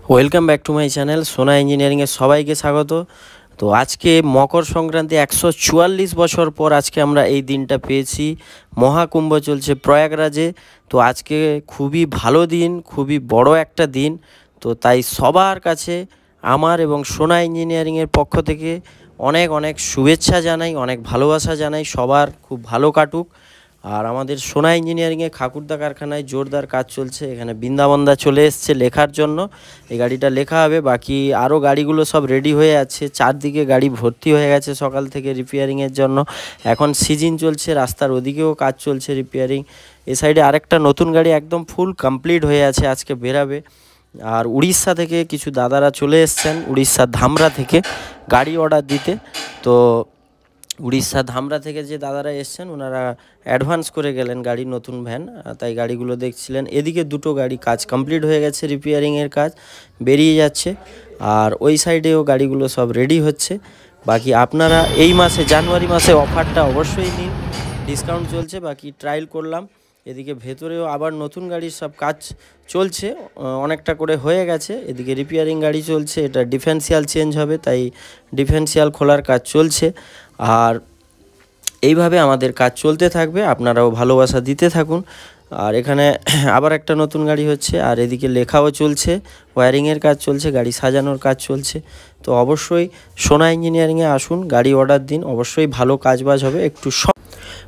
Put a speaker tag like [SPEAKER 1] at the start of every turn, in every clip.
[SPEAKER 1] Welcome back to my channel সোনা ইঞ্জিনিয়ারিংয়ে সবাইকে স্বাগত। তো আজকে মকর সংক্রান্তি 144 বছর পর আজকে আমরা এই দিনটা পেয়েছি। মহাকুম্ভ চলছে প্রয়াগরাজে। তো আজকে খুবই ভালো দিন, খুবই বড় একটা দিন। তো তাই সবার কাছে আমার এবং সোনা ইঞ্জিনিয়ারিংয়ের পক্ষ থেকে অনেক অনেক শুভেচ্ছা জানাই, অনেক ভালোবাসা জানাই। সবার খুব ভালো কাটুক। আর আমাদের সোনা ইঞ্জিনিয়ারিংয়ে খাকুরদা কারখানায় জোরদার কাজ চলছে। এখানে বৃন্দাবনদা চলে এসছে লেখার জন্য। এই গাড়িটা লেখা হবে, বাকি আরও গাড়িগুলো সব রেডি হয়ে আছে। চারদিকে গাড়ি ভর্তি হয়ে গেছে সকাল থেকে রিপেয়ারিংয়ের জন্য। এখন সিজন চলছে, রাস্তার ওদিকেও কাজ চলছে রিপেয়ারিং। এ সাইডে আরেকটা নতুন গাড়ি একদম ফুল কমপ্লিট হয়ে আছে, আজকে বেরাবে। আর উড়িষ্যা থেকে কিছু দাদারা চলে এসছেন, উড়িষ্যার ধামরা থেকে গাড়ি অর্ডার দিতে। তো উড়িষ্যা ধামরা থেকে যে দাদারা এসছেন ওনারা অ্যাডভান্স করে গেলেন গাড়ির নতুন ভ্যান, তাই গাড়িগুলো দেখছিলেন। এদিকে দুটো গাড়ি কাজ কমপ্লিট হয়ে গেছে, রিপেয়ারিংয়ের কাজ বেরিয়ে যাচ্ছে। আর ওই সাইডেও গাড়িগুলো সব রেডি হচ্ছে। বাকি আপনারা এই মাসে জানুয়ারি মাসে অফারটা অবশ্যই নিন, ডিসকাউন্ট চলছে। বাকি ট্রায়াল করলাম, এদিকে ভেতরেও আবার নতুন গাড়ির সব কাজ চলছে, অনেকটা করে হয়ে গেছে। এদিকে রিপেয়ারিং গাড়ি চলছে, এটা ডিফেন্সিয়াল চেঞ্জ হবে, তাই ডিফেন্সিয়াল খোলার কাজ চলছে। আর এইভাবে আমাদের কাজ চলতে থাকবে, আপনারাও ভালোবাসা দিতে থাকুন। আর এখানে আবার একটা নতুন গাড়ি হচ্ছে, আর এদিকে লেখাও চলছে, ওয়্যারিংয়ের কাজ চলছে, গাড়ি সাজানোর কাজ চলছে। তো অবশ্যই সোনা ইঞ্জিনিয়ারিংয়ে আসুন, গাড়ি অর্ডার দিন, অবশ্যই ভালো কাজবাজ হবে। একটু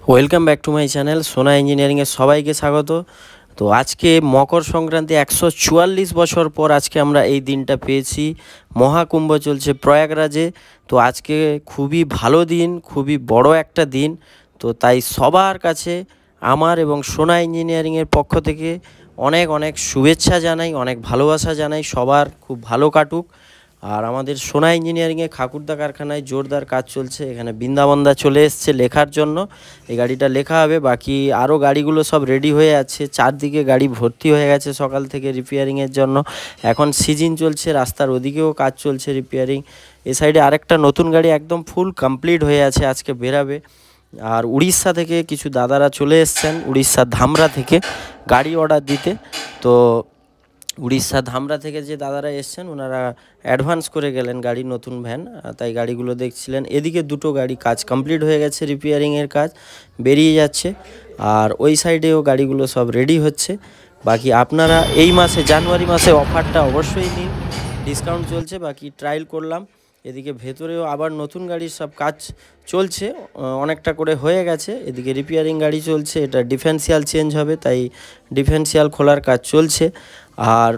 [SPEAKER 1] welcome back to my channel সোনা ইঞ্জিনিয়ারিংয়ে সবাইকে স্বাগত। তো আজকে মকর সংক্রান্তি 144 বছর পর আজকে আমরা এই দিনটা পেয়েছি। মহাকুম্ভ চলছে প্রয়াগরাজে। তো আজকে খুবই ভালো দিন, খুবই বড় একটা দিন। তো তাই সবার কাছে আমার এবং সোনা ইঞ্জিনিয়ারিংয়ের পক্ষ থেকে অনেক অনেক শুভেচ্ছা জানাই, অনেক ভালোবাসা জানাই। সবার খুব ভালো কাটুক। আর আমাদের সোনা ইঞ্জিনিয়ারিংয়ে খাকুরদা কারখানায় জোরদার কাজ চলছে। এখানে বৃন্দাবনদা চলে এসছে লেখার জন্য। এই গাড়িটা লেখা হবে, বাকি আরও গাড়িগুলো সব রেডি হয়ে আছে। চারদিকে গাড়ি ভর্তি হয়ে গেছে সকাল থেকে রিপেয়ারিংয়ের জন্য। এখন সিজন চলছে, রাস্তার ওদিকেও কাজ চলছে রিপেয়ারিং। এ সাইডে আরেকটা নতুন গাড়ি একদম ফুল কমপ্লিট হয়ে আছে, আজকে বেরাবে। আর উড়িষ্যা থেকে কিছু দাদারা চলে এসছেন, উড়িষ্যার ধামরা থেকে গাড়ি অর্ডার দিতে। তো উড়িষ্যা ধামরা থেকে যে দাদারা এসছেন ওনারা অ্যাডভান্স করে গেলেন গাড়ির নতুন ভ্যান, তাই গাড়িগুলো দেখছিলেন। এদিকে দুটো গাড়ি কাজ কমপ্লিট হয়ে গেছে, রিপেয়ারিংয়ের কাজ বেরিয়ে যাচ্ছে। আর ওই সাইডেও গাড়িগুলো সব রেডি হচ্ছে। বাকি আপনারা এই মাসে জানুয়ারি মাসে অফারটা অবশ্যই নিন, ডিসকাউন্ট চলছে। বাকি ট্রায়াল করলাম, এদিকে ভেতরেও আবার নতুন গাড়ির সব কাজ চলছে, অনেকটা করে হয়ে গেছে। এদিকে রিপেয়ারিং গাড়ি চলছে, এটা ডিফেন্সিয়াল চেঞ্জ হবে, তাই ডিফেন্সিয়াল খোলার কাজ চলছে। আর